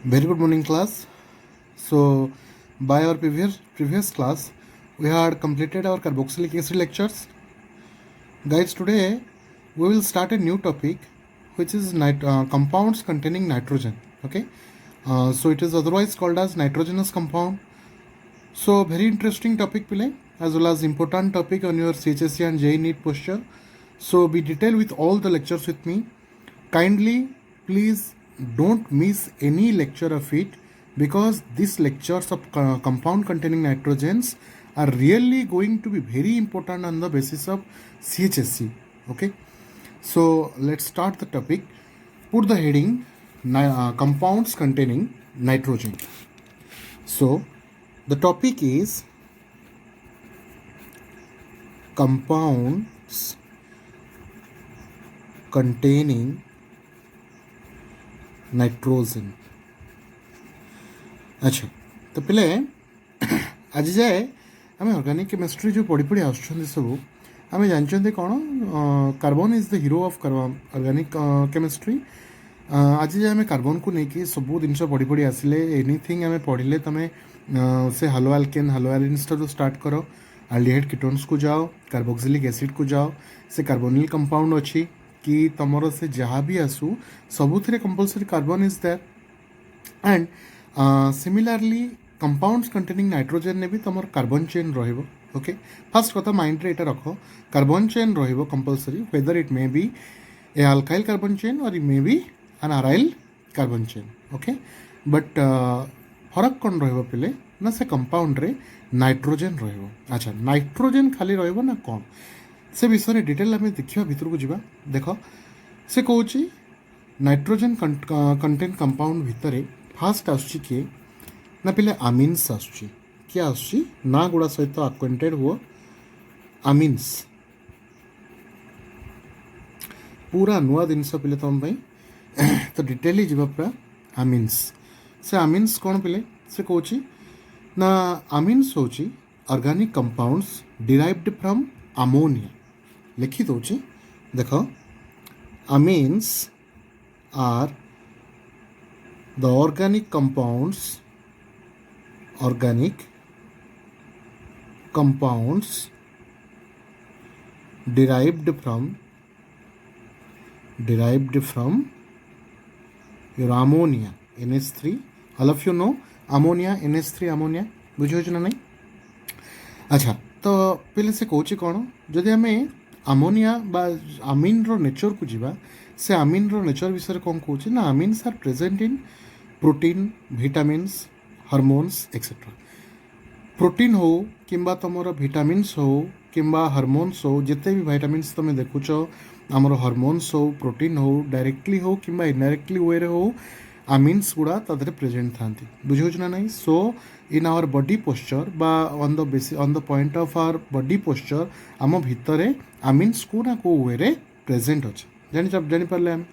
Very good morning, class. So, by our previous class, we had completed our carboxylic acid lectures. Guys, today we will start a new topic, which is compounds containing nitrogen. Okay, so it is otherwise called as nitrogenous compound. So, very interesting topic, Pile, as well as important topic on your CHSC and JEE NEET posture. So, be detailed with all the lectures with me. Kindly, please don't miss any lecture of it, because these lectures of compound containing nitrogens are really going to be very important on the basis of CHSC. Okay, so let's start the topic. Put the heading compounds containing nitrogen. So the topic is compounds containing nitrogen. अच्छा, तो पिले आज जाए आम organic chemistry जो पढ़ी पढ़ी आसुँच सब आम जानते कौन carbon is the hero of organic chemistry. आज जाए आम कार्बन को लेकिन सब जिन पढ़ी पढ़ी आसिले एनीथिंग आम पढ़ले तुम से हालो आल्केन हालो एलिन्स ठार स्टार्ट कर आल्डिहाइड कीटोन्स को जाओ, कार्बोक्सिलिक एसिड को जाओ, से कार्बोनिल कंपाउंड अच्छी कि तुमर से जहाँ भी आसू सबुथ compulsory carbon is there. And similarly compounds containing nitrogen ने भी तुम कार्बन चेन रहिबो. ओके, फर्स्ट कथा माइंड रे एटा रखो, कार्बन चेन रहिबो compulsory, whether it may be a alkyl carbon chain or it may be an aryl carbon chain. Okay, but फरक कौन रहिबो पिले ना से कंपाउंड रे नाइट्रोजेन रहिबो. अच्छा, नाइट्रोजेन खाली रहिबो ना कौन से विषय डिटेल आम देखा भितर को जावा. देख से कौन नाइट्रोजेन कंटेन कंपाउंड भितर फास्ट आसुची किए ना पिले आमिन्स आसुची. क्या आसुची ना गुड़ा सहित आक्वेंटेड हुआ. आमिन्स पूरा नुआ जिनस पिले तुम तो डिटेल जावा पूरा आमिन्स. से आमिन्स कौन पिले से कौन ना आमिन्स हूँ organic compounds derived from ammonia. लिखी दूची देख, amines are the organic compounds derived from your ammonia NH3. all of you know ammonia NH3 ammonia बुझे ना नहीं. अच्छा, तो पहले से कौच कौन जदि आम आमोनिया बा आमिन रो नेचर को जीवा से आमिन रो नेचर विषय कौन कौच ना amines are present in protein, vitamins, hormones etcetera. Protein हो किंबा तुमर विटामिन्स हो किंबा हार्मोन्स हो, जिते भी विटामिन्स तुम देखुच आमर हार्मोन्स हो, प्रोटीन हो, डायरेक्टली हो किंबा इनडायरेक्टली वे रे हो, आमिन्स गुड़ा तादरे प्रेजेंट था. बुझे ना नहीं. So in our body posture बा on the point of our body posture आम भितर आमिन्स को ना को वे रे प्रेजेंट अच्छे जापारे आम.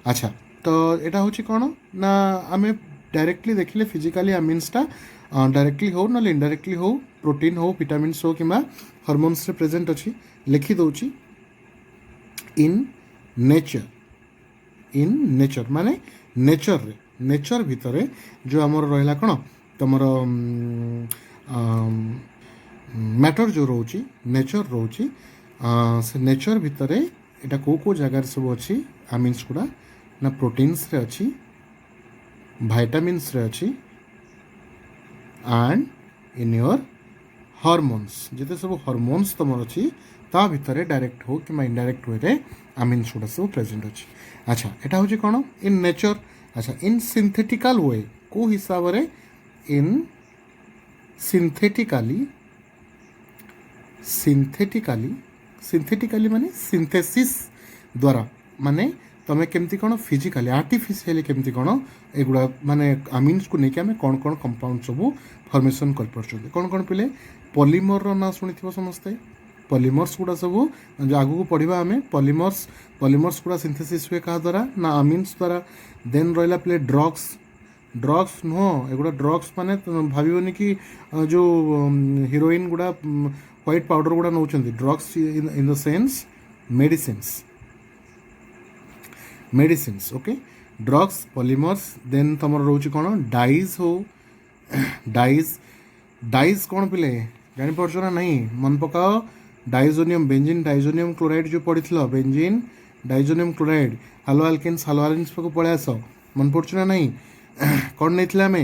अच्छा, तो यहाँ हूँ कौन ना आम डायरेक्टली देखिले फिजिकाली आमिन्सटा डायरेक्टली हो ना इनडायरेक्टली हो, प्रोटीन हो, विटामिन्स हो कि हार्मोन्स रे प्रेजेंट अच्छी. लिखी दूची इन नेचर माने नेचर भितर जो आमर रहा कौन तुम मैटर जो रोची नेचर रोची से नेचर भितर यहाँ कौ जगार सब अच्छी आमिन्स गुड़ा ना प्रोटीन्स रे अच्छी, विटामिन्स रे अच्छी एंड इन योर हार्मोन्स जिते सब हार्मोन्स तुम अच्छी ता भितर डायरेक्ट हो कि इनडायरेक्ट वे रे आमिन्स गुड़ा सब प्रेजेंट अच्छी. अच्छा, यहाँ हूँ कौन इन नेचर. अच्छा, इन सिंथेटिकल वे को हिसाब रे इन सिंथेटिकली माने सिंथेसिस द्वारा माने तुम केमती कौन फिजिकाली आर्टिफिशियली केमती कौन एगुड़ा माने आमिन्स को लेकिन आम कौन कौन कंपाउंड सब फॉर्मेशन कर पार्छन. कौन कौन पिले पॉलीमर ना शुणी समस्ते. पॉलीमर्स गुड़ा सब जो आगू को पढ़ा आम पॉलीमर्स गुड़ा सिंथेसिस हुए क्या द्वारा ना आमिन्स द्वारा. देन रहा प्ले ड्रग्स नुह एगुड़ा ड्रग्स माने भावन कि जो हीरोइन गुड़ा व्हाइट पाउडर गुड़ा नौ drugs in the sense medicines. Okay, drugs polymers then तुम रोचे कौन डाइज हो डाइज डाइज कौन पिले जापार ना नहीं मन पकाओ डाइजोनियम बेंजीन डाइजोनियम क्लोराइड जो पढ़ी बेंजीन डाइजोनियम क्लोराइड हालो आल्केन्स हालो आलिन्स पाक पड़े आस मन पड़ू ना नहीं कौन नहीं आम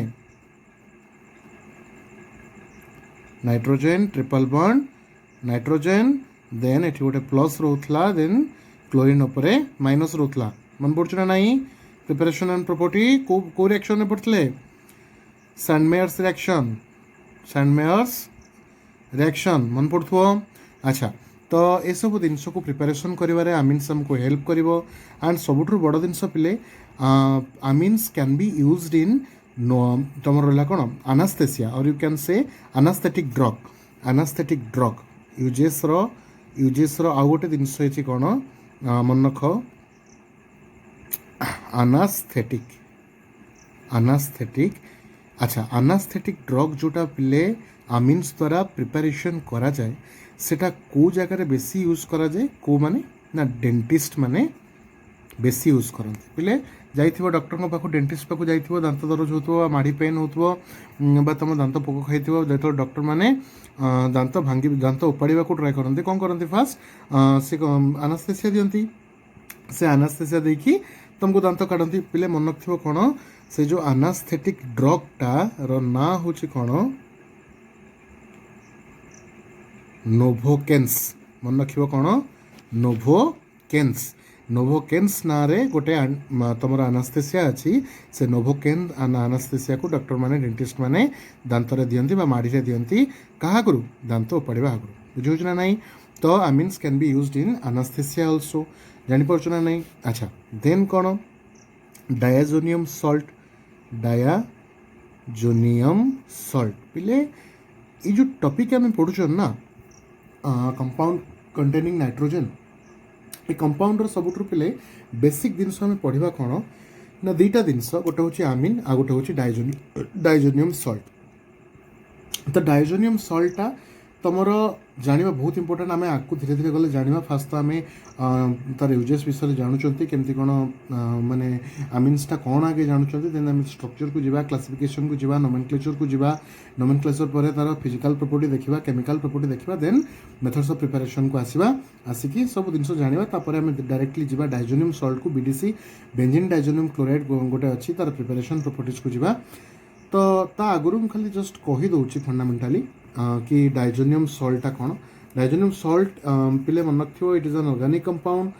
nitrogen triple bond nitrogen then ये गोटे प्लस रोला देन क्लोरीन उपरे माइनस रोला मन पड़ू ना नहीं प्रिपरेशन एंड प्रॉपर्टी को रिएक्शन में पढ़ते सैंडमेयर्स रिएक्शन मन पड़ो अच्छा तो ये सब जिनस को प्रिपरेशन करिवारे आमिन्स हमको हेल्प करिवो एंड सबुठ बड़ जिनस पिले आमिन्स कैन बी यूज्ड इन तुम रहा कौन अनास्थेसिया और यू कैन से अनास्थेटिक ड्रग यूजेस रो आउ गोटे जिनस कौन मन रख अनास्थेटिक अच्छा अनास्थेटिक ड्रग जोटा पिले आमिन्स द्वारा प्रिपरेशन करा जाए सेटा को जगह बेसी यूज करा जाए को माने ना डेंटिस्ट माने बेसी यूज करते पिले जाइथिबो डॉक्टर पाखु डेंटिस्ट पाखु जाइथिबो दांत दरज होतो माड़ी पेन होतो बा तुम दांत पोक खाइथिबो जो डॉक्टर माने दांत भांगी दांत उपाड़ा को ट्राए करते कौन करते फास्ट से अनास्थेसिया दियंती से अनास्थेसिया देखी तुमको दांत काटती पिले मन रखियो कौन से जो अनास्थेटिक ड्रगटा रो ना हूँ कौन नोभोकेन्स मन रखियो कौन नोभोकेन्स ना रे गोटे तुम अनास्थेसिया अच्छी से नोभोकेन अनास्थेसिया को डॉक्टर माने डेंटिस्ट माने दांत दियंती बा माड़ी रे दियंती कहा करू दांत उपाड़ा आगु बुझे ना नहीं तो amines can be used in anaesthesia also जानीपार ना नहीं अच्छा देन कौन डायाजोनियम सॉल्ट पिले ये जो टॉपिक आम पढ़ुन ना कंपाउंड कंटेनिंग नाइट्रोजन ये कंपाउंडर सबुठ पिले बेसिक जिनस आम पढ़ा कौन ना दुईटा जिनस गोटे हूँ आमिन आ गोटे हूँ डाइजोनियम सॉल्ट तो डाइजोनियम सॉल्टा तुमर जाना बहुत इंपोर्टेंट आम आपको धीरे धीरे गले जाना फास्ट तो आम तार यूजेस विषय जानूँ केमती कौन माने आमिन्सटा कौन आगे जानूँ देन आम स्ट्रक्चर को जीवा क्लासिफिकेशन को जीवा नोमेनक्लेचर को जीवा नोमेनक्लेचर पर तार फिजिकल प्रॉपर्टी देखा केमिकल प्रॉपर्टी देखा देन मेथड्स ऑफ प्रिपरेशन को आसवा आसिकी सब जिन जाना आम डायरेक्टली जीवा डाइजोनियम सॉल्ट को बीडीसी बेंजीन डाइजोनियम क्लोराइड गोटे अच्छी तार प्रिपरेशन प्रॉपर्टीज को जीवा तो ता आगुरी मुझे खाली जस्ट कहीदे फंडामेंटाली कि डाइजोनियम सॉल्टा कौन डाइजोनियम सॉल्ट पिले मन रखियो it is an organic compound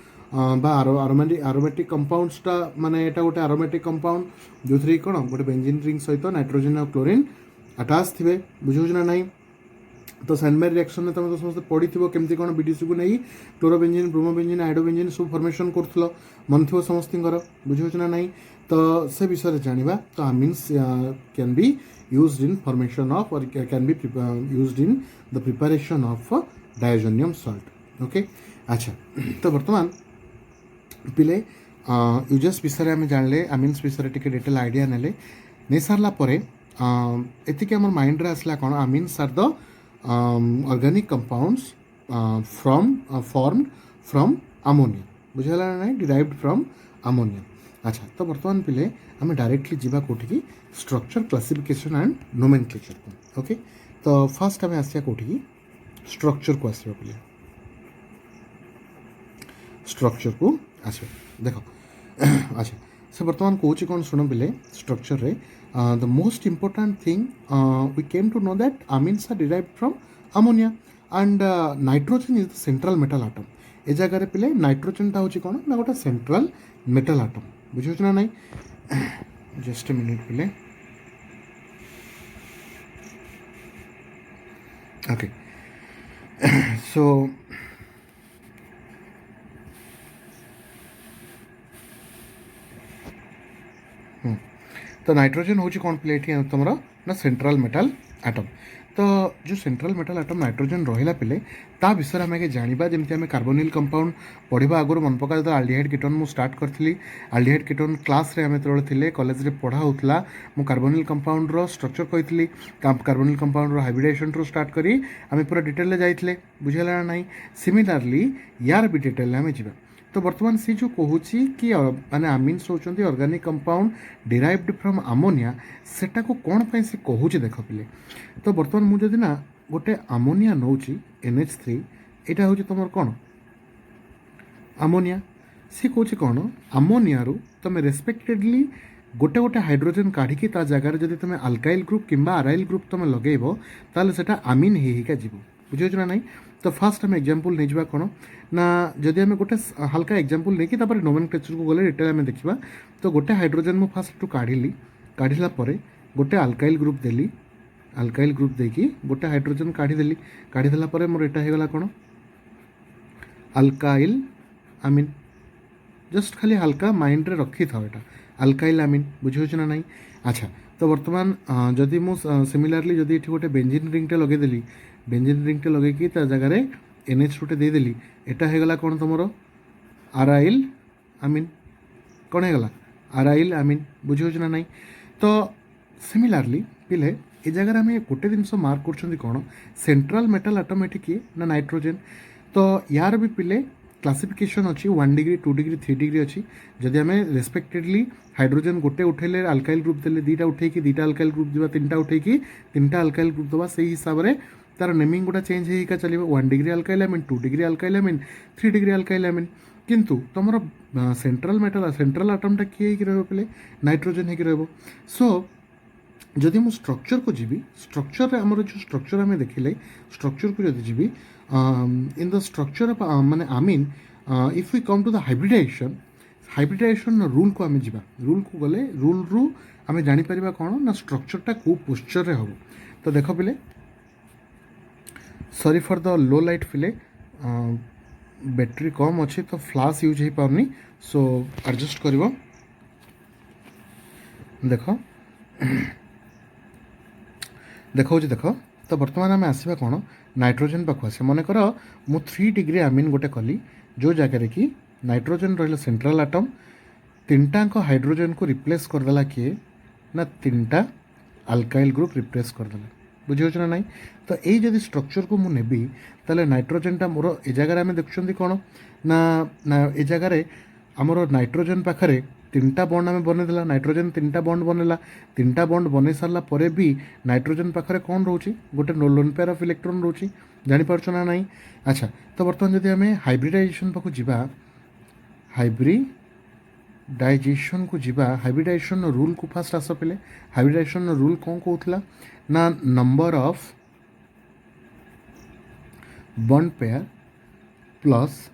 बा आरोमेटिक कंपाउंड्सटा माने एटा गोटे आरोमेटिक कंपाउंड जो थी कौन गोटे बेंजीन रिंग सहित नाइट्रोजन और क्लोरीन अटाच थे बुझे ना नहीं तो सैंडमेयर रिएक्शन में तुम तो समस्त पढ़ी केमती कौन बीडीसी को नहीं क्लोरोबेंजीन ब्रोमोबेंजीन आइडोबेंजीन सब फॉर्मेशन कर मन थो समस्त बुझे ना नहीं तो से विषय जाना तो amines can be used in formation of or can be used in the preparation of diazonium salt okay अच्छा तो बर्तमान पिले यूजेस विषय आम जानले आमिन्स विषय टी डिटेल आइडिया नेले नहीं सारापर एतिक आम माइंड रे आसला कौन amines are the organic compounds formed from ammonia बुझेगा ना डिराइव्ड फ्रॉम अमोनिया अच्छा तो बर्तमान पिले आम डायरेक्टली जीवा कोठी स्ट्रक्चर क्लासिफिकेशन एंड नोमेनक्लेचर को ओके तो फास्ट आम आसिया कोठी स्ट्रक्चर को आसवा पिले स्ट्रक्चर को आसवा देख अच्छा से बर्तमान कौच कौन शुण पिले स्ट्रक्चर रे the most important thing we came to know that amines are derived from ammonia and nitrogen is the central metal atom ए जगह पिले नाइट्रोजन टा हूँ कौन ना गोटे सेंट्रल मेटल आटम बुझे ना नहीं जस्ट ए मिनिट पिले ओके सो तो नाइट्रोजन हूँ कौन पिले तुम ना सेंट्रल मेटल आटम तो जो सेंट्रल मेटल आटम नाइट्रोजन रहा पिले ता विषय आम जाना जमी आम कार्बोनिल कंपाउंड पढ़ा आगुरी मन पका जो आल्डिहाइड कीटोन मुझे स्टार्ट करी आल्डिहाइड कीटोन क्लास रे आम जो कॉलेज रे पढ़ा होता मु कार्बोनिल कंपाउंड रो स्ट्रक्चर कही कार्बोनिल कंपाउंड रो हाइब्रिडेशन रू स्टार्ट करी आम पूरा डिटेल जाइए बुझेगा ना नहीं सिमिलारली यार भी डिटेल आम जा तो बर्तमान सी जो कहूँ कि माने आमिन्स होचंती organic compound derived from ammonia सेटा को कौन पे से कहूँ देख पिले तो बर्तमान मुझे ना गोटे अमोनिया नौची NH3 यहाँ हूँ तुम कौन अमोनिया सी कौच कौन अमोनिया तुम रेस्पेक्टेडली गोटे गोटे हाइड्रोजन काढ़ी ता जगार जब तुम अल्काइल ग्रुप किंबा आराइल ग्रुप तुम लगेब ताले सेटा आमिन होइका जीव बुझे ना नहीं तो फास्ट आम एग्जांपल नहीं जावा कौन ना जदि आम गोटे हल्का एग्जांपल नहीं कि नोमेनक्लेचर को गले डिटेल आम देखा तो गोटे हाइड्रोजन मु फास्ट काढ़ी काढ़ला गोटे अल्काइल ग्रुप देली अल्काइल ग्रुप देकी गोटे हाइड्रोजन काढ़ीदेली काढ़ीदेला मोर एटा होगला कौन अल्काइल आमिन जस्ट खाली हल्का माइंड रे रखी था एटा अल्काइल आमिन बुझे ना नहीं अच्छा तो बर्तमान जदि मु सिमिलारली जदि ये गोटे बेंजीन रिंगटे लगेदेली बेंजीन रिंगटे लगे जगार NH2 देदेली एटा होगला कौन तुम आराइल आमिन कौन होगला आराइल आमिन बुझे ना नहीं तो सिमिलारली पिले ए जगह आम गोटे जिनस मार्क कर कौन सेंट्रल मेटल आटम ये किए ना नाइट्रोजेन तो यार भी पिले क्लासिफिकेशन अच्छी 1 डिग्री 2 डिग्री 3 डिग्री अच्छी जदि आम रेस्पेक्टेडली हाइड्रोजन गोटे उठेले अल्काइल ग्रुप देले दीटा उठेकी दीटा अल्काइल ग्रुप दिवा तीनटा उठेकी तीनटा अल्काइल ग्रुप दवा से हिसाब से तार नेमिंग गुड़ा चेंज होगा चलो 1 degree alkyl amine 2 degree alkyl amine 3 degree alkyl amine किंतु तुम सेंट्रल मेटल सेंट्रल आटमटा किए पे नाइट्रोजेन हो सो जदि मु स्ट्रक्चर को जीवी स्ट्रक्चर आमर जो स्ट्रक्चर आम देखिले स्ट्रक्चर को जदि जीवी इन द स्ट्रक्चर माने amine if we come to the hybridization rule को आम जीवा रूल को गले रूल रु आम जापर कौन ना स्ट्रक्चरटा कौ पोस्चर रे हम तो देख पिले sorry for the low light पिले बैटरी कम अच्छी तो फ्लाश यूज हो पारनी सो एडजस्ट कर देख देखा देख तो बर्तमान आम आसवा कौन नाइट्रोजेन पाक आसे मनकर मु 3 डिग्री आमिन गोटे कली जो जगह कि नाइट्रोजेन रहा सेंट्रल आटम तीनटा हाइड्रोजेन को रिप्लेस करदेला किए ना तीनटा अल्काइल ग्रुप रिप्लेस करदेला बुझे ना नहीं तो यही जदि स्ट्रक्चर को मुझे नेबी ताले नाइट्रोजेनटा मोर ए जगह आम देखुं कौन ना ना ए जगह आमर नाइट्रोजेन पाखे तीनटा बॉन्ड आम बनईदेला नाइट्रोजेन तीनटा बॉन्ड बनैला तीनटा बॉन्ड बन सारा पर भी नाइट्रोजेन पाखे कौन रोचे गोटे लोन पेयर ऑफ इलेक्ट्रॉन रोचे जानीपार ना नहीं अच्छा तो बर्तमान जब आम हाइब्रिडाइजेशन पाक जा हाइब्रिडाइजेशन को जीवा हाइब्रिडाइजेशन रूल को फास्ट आस पे हाइब्रिडाइजेशन रूल कौन कहला ना number of bond pair plus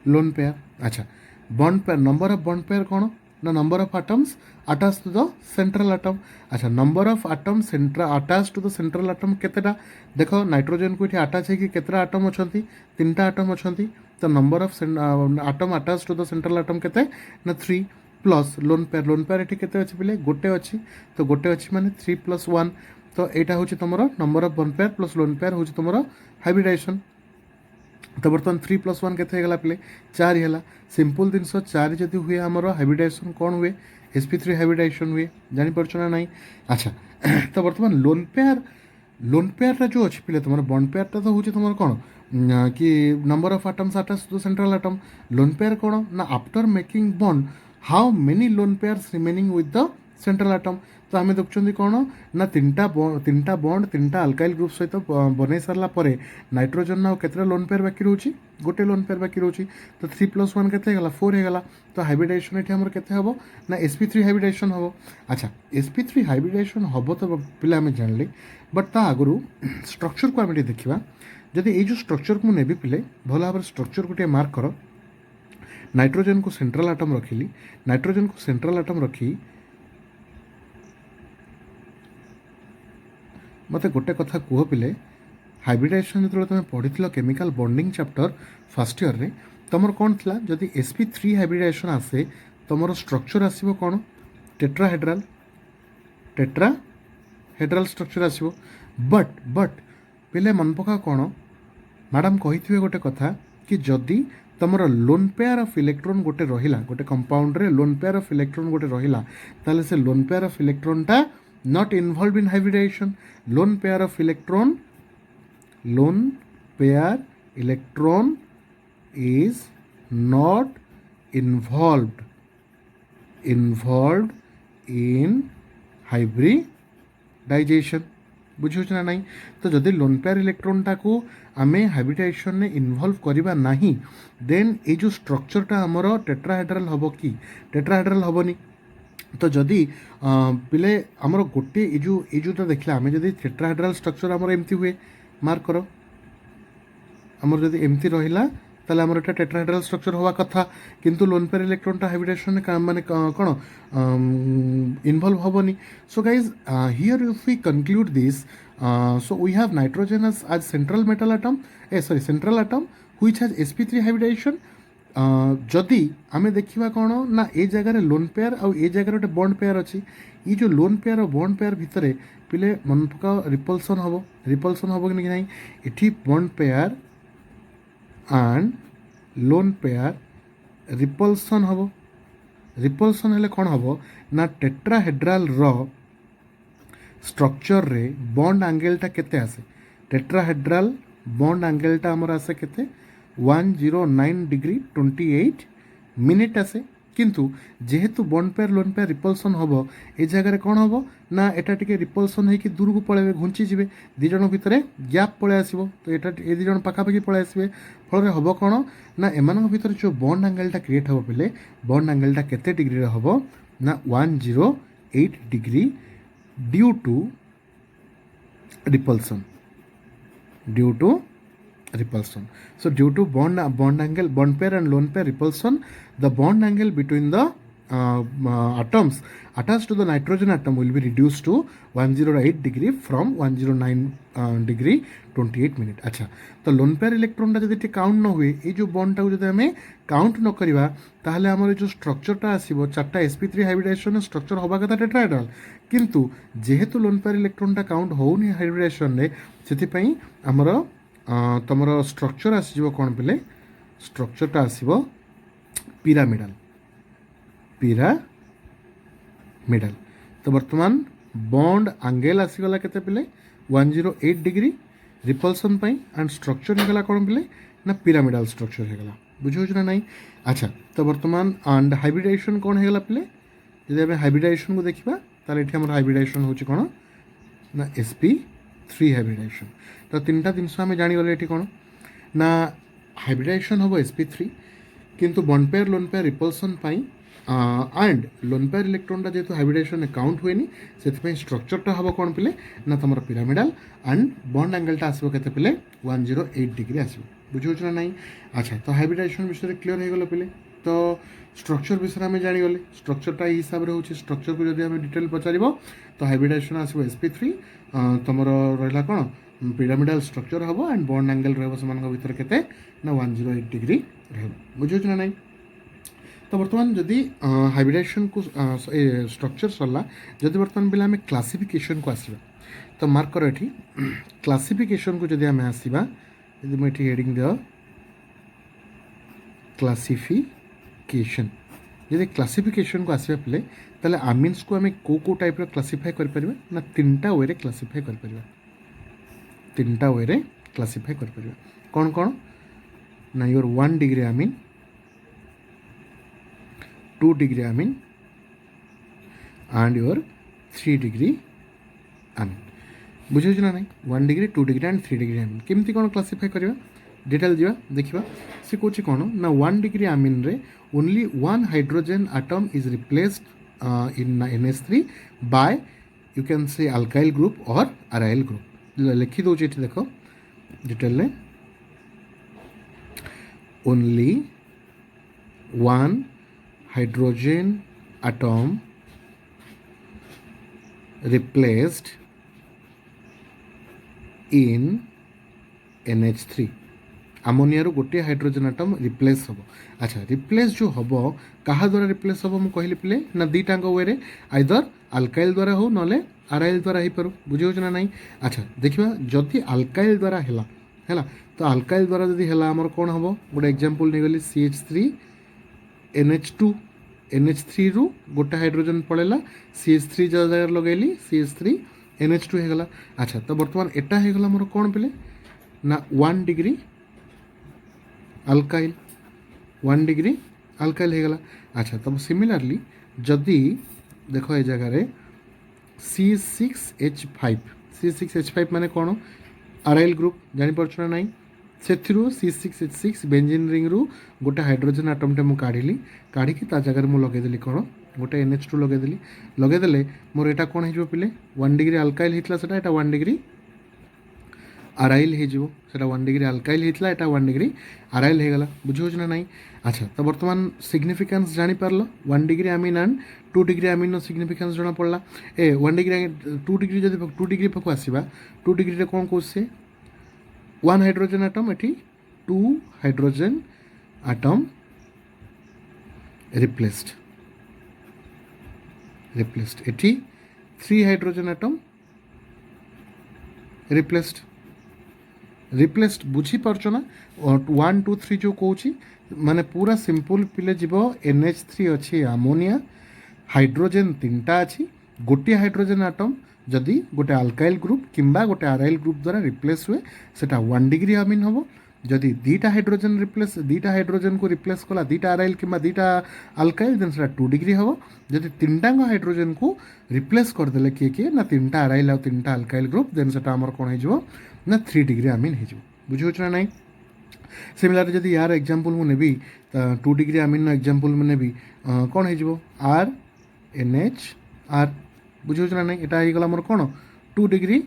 lone pair अच्छा bond pair number of bond pair कौन ना number of atoms attach to the central atom अच्छा number of atom attach to the central atom केतेटा देख nitrogen को ये अटैच है कि केतेटा एटम अच्छा तीनटा एटम अच्छा तो number of atom attach to the central atom केते ना 3 प्लस लोन पेयर ये केते अच्छे पिले गोटे अच्छी तो गोटे अच्छी माने 3 + 1 तो यहाँ हूँ तुम number of bond pair plus lone pair हूँ तुम हाइब्रिडाइजेशन तो बर्तमान 3 + 1 केते होगा पिले 4 है सिंपल जिनस 4 जदि हुए आमर हाइब्रिडाइजेशन कौन हुए sp3 हाइब्रिडाइजेशन हुए जानीपार ना नहीं अच्छा तो बर्तमान लोन पेयर जो अच्छी पिले तुम बॉन्ड पेयरटा तो हूँ तुम कौन कि number of atoms attach to central atom lone pair कौन ना after making bond how many lone pairs remaining with the central atom तो आम देखुं कौन ना तीनटा बॉन्ड तीनटा अल्काइल ग्रुप सहित बन सारा पर नाइट्रोजन केतटा लोन पेयर बाकी रोचे गोटे लोन पेयर बाकी रोचे तो 3 + 1 केते होगा 4 होगा तो हाइब्रिडाइजेशन ये आमर केते हम ना sp3 हाइब्रिडाइजेशन हम अच्छा sp3 हाइब्रिडाइजेशन हम तो पिला आम जानले बट ता आगु स्ट्रक्चर को आम देखा जदि ये जो स्ट्रक्चर को मुझे पिले भल भाव स्ट्रक्चर को मार्क कर नाइट्रोजेन को सेंट्रल आटम रखिली नाइट्रोजेन को सेंट्रल आटम रखी मत गोटे कथा कह पिले हाइब्रिडाइजेशन जो तुम पढ़ी chemical bonding chapter first year रे तुम कौन थी जदि sp3 हाइब्रिडाइजेशन आसे तुम स्ट्रक्चर आसो कौन टेट्राहेड्रल स्ट्रक्चर आसो बट पिले मन पका कौन मैडम कही गोटे कथा कि जदि तुम लोन पेयर ऑफ इलेक्ट्रॉन गोटे रहिला गोटे कंपाउंड रे लोन पेयर ऑफ इलेक्ट्रॉन गोटे रहिला ताले से लोन पेयर ऑफ इलेक्ट्रॉन टा not involved in hybridization lone pair electron is not involved in hybridization बुझे ना नहीं तो जदि लोन पेयर इलेक्ट्रॉनटा को आमे हाइब्रिडाइजेशन ने इन्वॉल्व करबा नहीं देन ये जो स्ट्रक्चरटा हमर टेट्राहेड्रल हबो कि टेट्राहेड्रल हबनी तो जदि पिले आमर गोटे ये जोटा देखला आमे जदि टेट्राहेड्रल स्ट्रक्चर आमर एमती हुए मार्क करो आमर जदि एमती रहिला ताले आमर एटा टेट्राहेड्रल स्ट्रक्चर होवा कथा किंतु लोन पेयर इलेक्ट्रॉनटा हाइब्रिडाइजेशन माने कोन इन्वॉल्व हबनी so guys here if we conclude this so we have nitrogen as central metal atom central atom which has sp3 hybridization जदि आमे देखिबा कोन ना ए जगह रे लोन पेयर आ ए जगह रे बॉन्ड पेयर अछि ई जो लोन पेयर और बॉन्ड पेयर भितरे पिले मन पका रिपल्सन हबो कि नहीं एठी bond pair and lone pair repulsion हबो रिपल्सन हेले कोन हबो ना टेट्राहेड्रल रो स्ट्रक्चर रे बॉन्ड एंगलटा केते आसे टेट्राहेड्रल बॉन्ड एंगलटा हमर आसे केते 109 डिग्री 28 मिनिट आसे किंतु जेहेतु bond pair lone pair repulsion हबो ए जगह रे कोन हबो ना एटा टिके रिपल्सन हे कि दूर को पळेबे घुंची जिवे दि जण भितरे गैप पळे आसीबो तो एटा ए दि जण पाखा पाखी पळे आसीबे फल रे हबो कोन ना एमान भितरे जो बॉन्ड एंगलटा क्रिएट हबो पले बॉन्ड एंगलटा केते डिग्री रे हबो ना 108 degree due to repulsion so due to bond angle bond pair and lone pair repulsion the bond angle between the atoms attached to the nitrogen atom will be reduced to 108 degree from 109 degree 28 minute अच्छा तो loan pair electron टा जदि count न हुए ये जो bond टा जदि हमें काउंट न करिवा ताहले हमर जो स्ट्रक्चर टा आसीबो चारटा sp3 हाइब्रिडाइजेशन स्ट्रक्चर होबा कथा टेट्राहेड्रल किंतु जेहेतु लोन पेयर इलेक्ट्रॉन टा काउंट होउनी हाइब्रिडाइजेशन रे सेति पई हमर तमर स्ट्रक्चर आसीबो कोन पले स्ट्रक्चर टा आसीबो पिरामिडल तो वर्तमान बॉन्ड एंगल आसीगला केते पले 108 डिग्री रिपल्सन पाई एंड स्ट्रक्चर हेगला कोन पले ना पिरामिडल स्ट्रक्चर हेगला बुझो ना नहीं अच्छा तो वर्तमान एंड हाइब्रिडाइजेशन कोन हेगला पले जदि हमें हाइब्रिडाइजेशन को देखिबा ताले एठी हमर हाइब्रिडाइजेशन होची कोन ना sp3 हाइब्रिडाइजेशन तो तीनटा जिनस हमें जानि गले एठी कोन ना हाइब्रिडाइजेशन होबो sp3 किंतु bond pair lone pair repulsion पाई एंड लोन पेयर इलेक्ट्रॉनटा जेहेतु हाइब्रिडाइजेशन काउंट हुए से स्ट्रक्चरटा हम कौन पे ना तुम पिरामिडल एंड बॉन्ड एंगलटा आसो के 108 डिग्री आसो बुझे ना नहीं अच्छा तो हाइब्रिडाइजेशन विषय क्लीयर हो गला पे तो स्ट्रक्चर विषय में जानीगले स्ट्रक्चरटा यही हिसाब से होची स्ट्रक्चर को जब आम डिटेल पचार तो हाइब्रिडाइजेशन आसो sp3 तुम रहा कौन पिरामिडल स्ट्रक्चर हम एंड बॉन्ड एंगल रही के 108 डिग्री बुझे ना नहीं तो बर्तमान जदि हाइब्रिडाइजेशन को स्ट्रक्चर सरला जदि बर्तमान बेले आम क्लासिफिकेशन को आसवा तो मार्क कर ये क्लासिफिकेशन को जदि आम आसवा यदि मुझे हेडिंग दिया क्लासिफिकेशन जदि क्लासिफिकेशन को आसवा पे ताले आमिन्स को आम को टाइप क्लासिफाई कर परिबा ना तीनटा वे क्लासिफाई कर परिबा तीनटा वे क्लासिफाई कर परिबा कौन कौन ना योर 1 डिग्री आमिन 2 डिग्री आमीन एंड योर 3 डिग्री आमीन बुझे ना नहीं 1 डिग्री 2 डिग्री एंड 3 डिग्री आमीन केमती कौन क्लासिफाई करवा डिटेल जीवा देखिबा से कोची कौन ना 1 डिग्री आमीन रे only one hydrogen atom is replaced in NH3 by you can say alkyl group or aryl group लिखी दो ये देखो डिटेल ने only one hydrogen atom replaced in NH3 ammonia रो गोटे हाइड्रोजन आटम रिप्लेस हम अच्छा रिप्लेस जो हम क्या द्वारा रिप्लेस हम मुझे कहली पे ना दीटांग वे आइदर अल्काइल द्वारा हो ना आराइल द्वारा हो पार बुझे ना नहीं अच्छा देखा जदि अल्काइल द्वारा है तो अल्काइल द्वारा जदि है आमर कौन हम गोटे एग्जांपल नहीं गली CH3 NH3 रु गोटे हाइड्रोजन पड़ेगा CH3 जगह लगेली CH3 NH2 हो गला अच्छा तो बर्तमान एटा हो गला मोर कौन पे ना 1 degree alkyl one degree alkyl हो गला। अच्छा तब सिमिलरली जदि देख ए जगार C6H5 C6H5 माने कौन अराइल ग्रुप जापर ना नाई से C6H6 बेंजीन रिंग रु गोटे हाइड्रोजन आटमटे मुझे काढ़ी काढ़ी जगार मुझे लगेदेली कौन गोटे NH2 लगेदेली लगेदेले मोर एटा कौन हो पिले 1 डिग्री अल्काइल होता है 1 डिग्री अराइल हो 1 डिग्री अल्काइल होता है 1 डिग्री अराइल हो गला बुझे ना नाई। अच्छा तो बर्तमान सिग्निफिकेंस जापर 1 degree amine and 2 degree amine significance जना पड़ा 1 डिग्री 2 डिग्री जब 2 डिग्री पाक आसवा 2 डिग्री कौन कौचे 1 हाइड्रोजन आटम एटी 2 हाइड्रोजन आटम रिप्लेस्ड एटी 3 हाइड्रोजन आटम रिप्लेस्ड बुझी पार्छ ना 1 2 3 जो कौच माने पूरा सिंपल पिले जीव NH3 अच्छी अमोनिया हाइड्रोजेन 3टा अच्छी गोटे हाइड्रोजेन आटम जदि गोटे अल्काइल ग्रुप किंबा गोटे अराइल ग्रुप द्वारा रिप्लेस हुए सेटा 1 डिग्री अमीन हम जदि दीटा हाइड्रोजेन को रिप्लेस कला दीटा अराइल किंबा दीटा अल्काइल देन सेटा 2 डिग्री हम जदि 3टा हाइड्रोजेन को रिप्लेस करदे किए ना 3टा अराइल और 3टा अल्काइल ग्रुप देन सेटा आमर कौन हो ना 3 डिग्री अमीन हो बुझे ना नाई। सिमिलर जदि यार एग्जांपल मु नेबी 2 डिग्री अमीन एग्जांपल मु नेबी कौन हो RNHR बुझे ना नाई एटा हो गला मोर कौन 2 डिग्री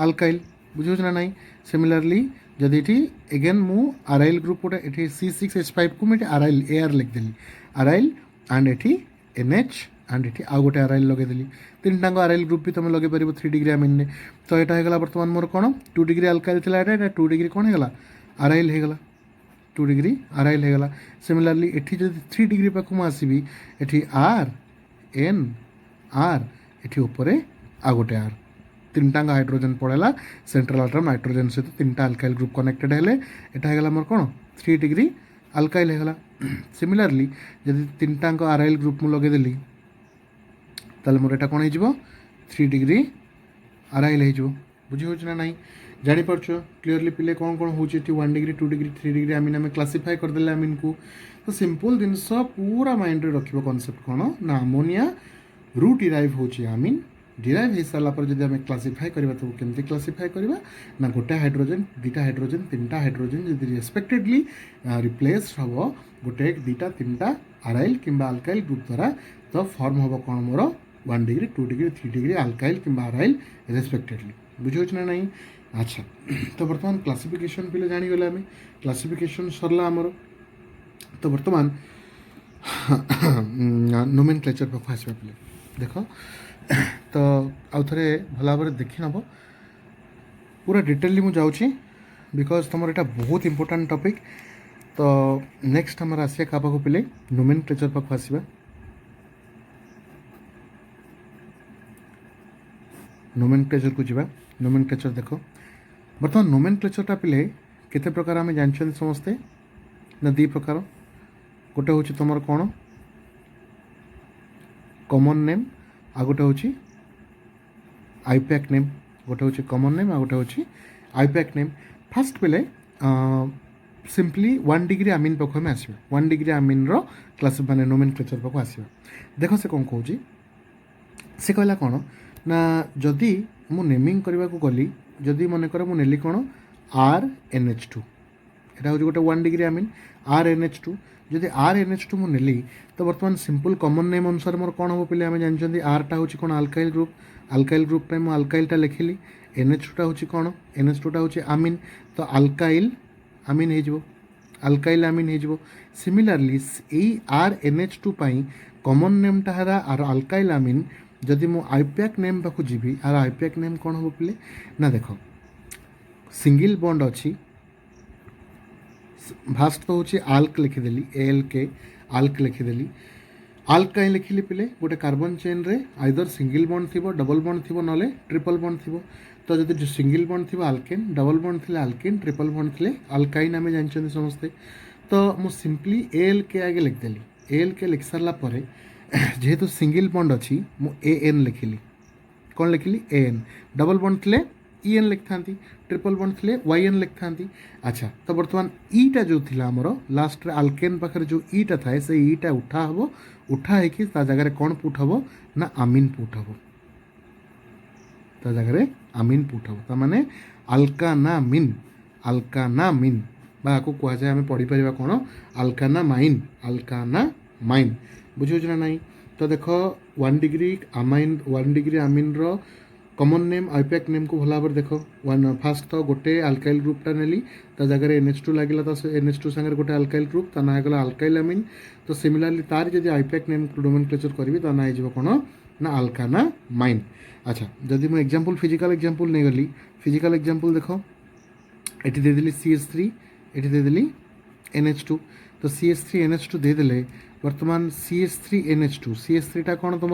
अल्काइल बुझे ना नाई। सिमिलरली जदि ये एगेन मु अराइल ग्रुप गोटे ये C6H5 को मुझे अराइल AR लिखदेली अराइल एंड ये NH एंड ये आउ गोटे अराइल लगेदेली 3टा अराइल ग्रुप भी तुम लगे पार 3 डिग्री अमीन ने तो यहाँ होगा बर्तमान मोर कौन 2 डिग्री अल्काइल थी 2 डिग्री कौन होगा अराइल होगा 2 डिग्री अराइल होगा। सिमिलरली ये जो 3 डिग्री पाक आसबि ये RNR ये ऊपर आ गोटे R 3टा हाइड्रोजन पड़ेगा सेंट्रल आटम नाइट्रोजन सहित 3टा अल्काइल ग्रुप कनेक्टेड हेले एटा होगा मोर कौन 3 डिग्री अल्काइल होगा। सिमिलरली जब 3टा अराइल ग्रुप मु लगेदेली ताले मोर एटा कौन हो 3 डिग्री अराइल हो बुझी ना नाई जापर क्लीयरली पिले कौन कौन हो 1 डिग्री 2 डिग्री 3 डिग्री आमीन आम क्लासीफाई करदे आमीन को तो सिंपल जिनस पूरा माइंड रख कॉन्सेप्ट कौन ना अमोनिया रु डिराइव होची आमीन डिराइव हो सारापर जब आम क्लासीफाई करवा तो केमती क्लासीफाई करवा ना गोटे हाइड्रोजन 2टा हाइड्रोजन 3टा हाइड्रोजन जब रेस्पेक्टेडली रिप्लेस हम गोटे 2टा 3टा अराइल किंबा अल्काइल ग्रुप द्वारा तो फॉर्म हम कौन मोर 1 डिग्री 2 डिग्री 3 डिग्री अल्काइल किंबा अराइल रेस्पेक्टेडली बुझे ना नाई। अच्छा तो बर्तमान क्लासिफिकेशन पे जानीगले आम क्लासिफिकेशन सरला आमर तो बर्तमान नोमेनक्लेचर पाक आसवा पे देख तो आउ थे भल भाव देखी नब पूरा डिटेलली मुझे जाऊँगी बिकज तुम यहाँ बहुत इंपोर्टाट टॉपिक तो नेक्स्ट आम आसिया क्या पाक पे नोमेनक्लेचर पाक आसवा नोमेनक्लेचर को जावा नोमेनक्लेचर देख बर्तमान नोमेनक्लेचरटा पिले केते प्रकार आम जानते समस्ते ना 2 प्रकार गोटे हूँ तुम कौन कॉमन नेम आ गोटे हूँ आईपैक नेम गोटे हूँ कॉमन नेम आ गोटे हूँ आईपैक नेम फास्ट पिले सिंपली 1 डिग्री अमीन पाक आम आसवा 1 डिग्री अमीन क्लास माने नोमेनक्लेचर पाक आसवा देख से कौन कौच से कहला कौन ना जदि मु नेमिंग करने को गली जदि मनकर मु नेली कौन RNH2 यहाँ हूँ गोटे 1 डिग्री अमीन RNH2 जदि RNH2 मु नेली तो बर्तमान सिंपल कॉमन नेम अनुसार मोर कौन हम पे आम जानते आरटा हूँ कौन अल्काइल ग्रुप पे मुझे अल्काइलटा लिखिली NH2टा हूँ कौन NH2टा हूँ अमीन तो अल्काइल अमीन हो अल्काइल अमीन हो। सिमिलरली यही RNH2 कॉमन नेमटा है अल्काइल अमीन जदि मु आईपैक नेम पाक जीवी आर आईपैक नेम कौन हम पे ना देख सिंगल बॉन्ड अच्छी फास्ट तो हूँ आल्क लिखिदेली ALK आल्क लिखिदेली आल्क कहीं लिखिली पे गोटे कार्बन चेन रे आइदर सिंगल बॉन्ड थी डबल बॉन्ड थी ना ट्रिपल बॉन्ड थी तो जब सिंगल बॉन्ड थी आल्केन डबल बॉन्ड थे आल्केन ट्रिपल बॉन्ड थे आल्काइन आम जानते समस्ते तो मु सिंपली ALK आगे लिखदेली ALK लिख सारा जेहेतु सिंगल बॉन्ड अच्छी मु AN लिखिली कौन लिखिली AN डबल बॉन्ड थे ई एन लिखि था ट्रिपल बॉन्ड थे वाई एन लिखि था अच्छा तो बर्तमान ईटा जो थिला हमर लास्ट रे अल्केन पाखरे जो ईटा थाए से ईटा उठा हबो उठा है कि ता जगह कौन पुट हबो ना आमीन पुट हबो ता जगह आमीन पुट हबो ता माने अल्काना मिन बा को कह जाए आम पढ़ी पार कौन अल्काना माइन बुझे ना नहीं तो देख 1 डिग्री आमाइन 1 डिग्री आमीन रो कॉमन नेम आईपैक नेम को भला भाव देख वन फास्ट तो गोटे अल्काइल ग्रुपटा नेली ता जगह NH2 लगे तो NH2 सागर गोटे अल्काइल ग्रुप ता ना गला अल्काइल अमीन तो सिमिलरली तार जब आईपैक नेम नोमेनक्लेचर करी तो ना हो कौन ना अल्काना माइन अच्छा जदि मुझे एग्जांपल फिजिकल एग्जांपल नहीं गली फिजिकल एग्जांपल देख ये देदेली CH3 ये देदेली NH2 तो CH3 NH2 देदेले वर्तमान CH3 NH2 CH3 टा कौन तुम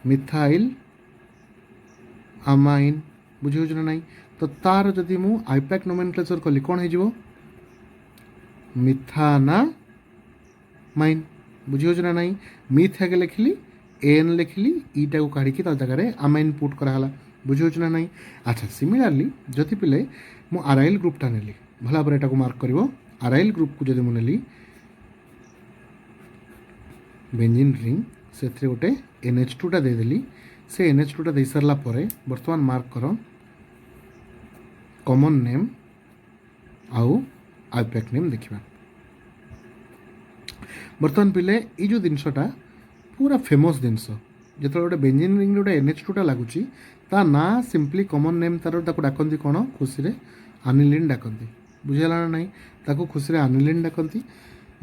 मिथाइल अमाइन बुझे ना नहीं तो तार जदि मु आईपैक नोमेनक्लेचर कली कौन हो मिथाना माइन बुझे ना नहीं मिथ है लिखली एन लिखली ईटा को काढ़ी जगह अमाइन पुट कराला बुझे ना नहीं अच्छा सिमिलरली जदि पिले मु आराइल ग्रुपटा नेली भला भाव एटा को मार्क करिवो आराइल ग्रुप को जदि मु नेली बेंजीन रिंग से गोटे NH2 टा देदेली से NH2 टा दे सारा पर बर्तमान मार्क कर कॉमन नेम आउ आईपैक नेम देखा बर्तमान पिले ये जो जिनसटा पूरा फेमस जिनस जो गोटे बेंजीन रिंग गोटे NH2 टा लगुच ता ना सिंपली कॉमन नेम तार डाकती कौन खुशी आनिलीन डाकती बुझेगा ना नहीं ताको खुशी आनिलीन डाकती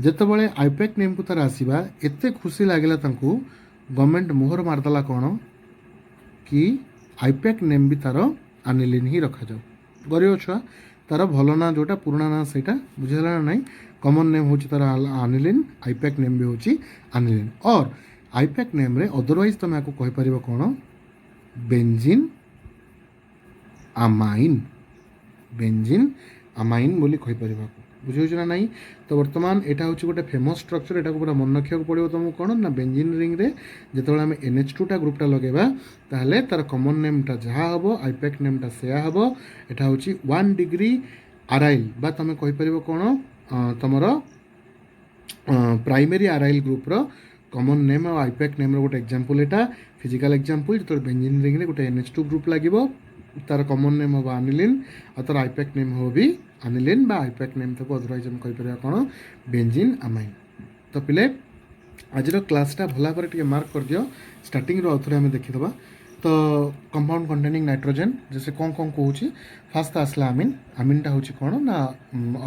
जितेबाला आईपैक नेम को तार आसवा एत खुशी लगे गवर्नमेंट मोहर मारदेला कौन कि आईपैक नेम भी तार आनिलीन ही रखा जाओ गरीब छुआ तार भल ना जोटा पुराना ना से बुझेगा ना नहीं कॉमन नेम हूँ तार आनिलीन आईपैक नेम भी हूँ आनिलीन और आईपैक नेम रे अदरवाइज तुम आपको कहीपर कौन बेंजीन अमाइन बोली कहीपर बुझे ना नहीं तो बर्तमान यहाँ हूँ गोटे फेमस स्ट्रक्चर यहाँ पूरा मन रखा पड़ो तुमको कौन ना बेंजीन रिंग रे जो आम NH2 टा ग्रुपटा लगेगा ताहले तार कॉमन नेमटा जहाँ हम आईपैक नेमटा सेया हम यहाँ हूँ 1 डिग्री आराइल बा तुम कहीपर कौन तुम प्राइमरी आराइल ग्रुपर कॉमन नेम और आईपैक नेम गोटे एग्जांपल यहाँ फिजिकल एग्जांपल जो बेंजीन रिंग रे गोटे NH2 ग्रुप लगे तार कॉमन नेम हम आनिलीन और तार आईपैक नेम हम भी आनिलीन बा आईपैक नेम तक अदरवाइज हम कहीपर कौन बेंजीन अमाइन तो पिले आज क्लासटा भला भाव मार्क कर दियो स्टार्टिंग आउे आम देखीदे तो कंपाउंड कंटेनिंग नाइट्रोजेन जैसे कौन कौन कहूँ फास्ट आसला आमीनटा हूँ कौन ना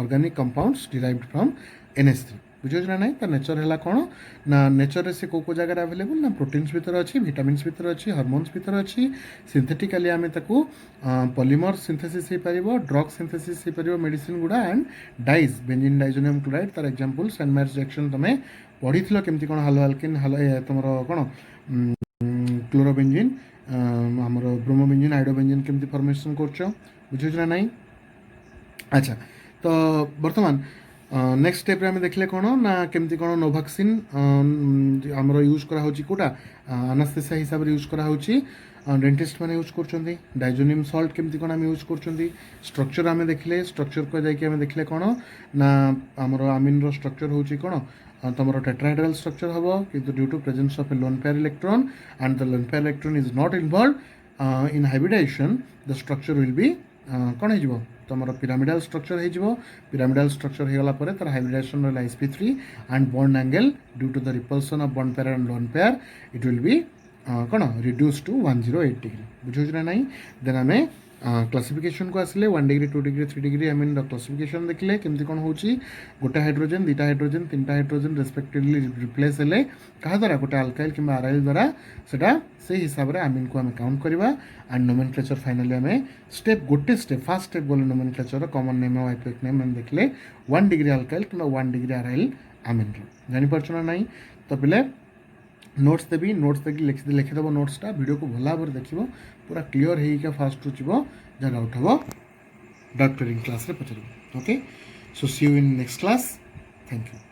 organic compounds derived from NH3 बुझे ना नहीं तो नेचर है कौन ना नेचर से को जगह अवेलेबल ना प्रोटीन्स भीतर अच्छी विटामिन्स भीतर अच्छी हार्मोन्स भीतर अच्छी सिंथेटिकली आम पॉलीमर सिंथेसिस हो पार ड्रग सिंथेसिस हो पार मेडिसिन गुड़ा and dyes benzene diazonium chloride तार एग्जांपल सैंडमार्च रिएक्शन तुम पढ़ी केमती कौन हालो आल्केन हालो तुम कौन क्लोरोबेंजीन आमर ब्रोमोबेंजीन आइडोबेंजीन केमती फॉर्मेशन कर बुझे ना नहीं अच्छा तो बर्तमान नेक्स्ट स्टेप रे आम देखले कौन ना केमती कौन नोवाक्सिन आमर यूज करा होची कोटा अनास्थेसिया हिसाब रे यूज करा होची डेंटिस्ट मैंने यूज कर डाइजोनियम सल्ट केमती कौन आम यूज कर स्ट्रक्चर आम देखले स्ट्रक्चर को जाकि आम देखले कौन ना आमर आमीन रो स्ट्रक्चर होची कौन तुम टेट्राहेड्रल स्ट्रक्चर हम किंतु due to presence of a lone pair electron and the lone pair electron is not involve in hybridization the structure will be कौन हो तुम पिरामिडाल स्ट्रक्चर हो पिरामिडाल स्ट्रक्चर हो गला तार हाइब्रिडाइजेशन रहा sp3 and bond angle due to the repulsion of bond pair and lone pair it will be कौन reduce to 108 degree बुझे ना नहीं देन आम क्लासिफिकेशन को आसिले 1 डिग्री 2 डिग्री 3 डिग्री आम क्लासिफिकेशन देखले केमती कौन हो गोटे हाइड्रोजेन दुटा हाइड्रोजेन 3टा हाइड्रोजेन रेस्पेक्टिवली रिप्लेस हेले क्या द्वारा गोटे अल्काइल कि आराइल द्वारा से हिसाब से आमीन को आम काउंट करवा एंड नोमेनक्लेचर फाइनली आम स्टेप गोटे स्टेप फास्ट स्टेप बोले नोमेनक्लेचर कॉमन नेम और आईपैक नेम आम देखले 1 डिग्री अल्काइल कि 1 डिग्री आराइल आमीन जानीपार ना नहीं तो पिले नोट्स देवी नोट्स देखी लिखिदेव नोट्सटा वीडियो को भला भाव देख पूरा क्लीयर होगा फास्ट रुचो जहाँ डाउट हम डॉक्टरिंग क्लास रे पचार okay so see you in next class thank you.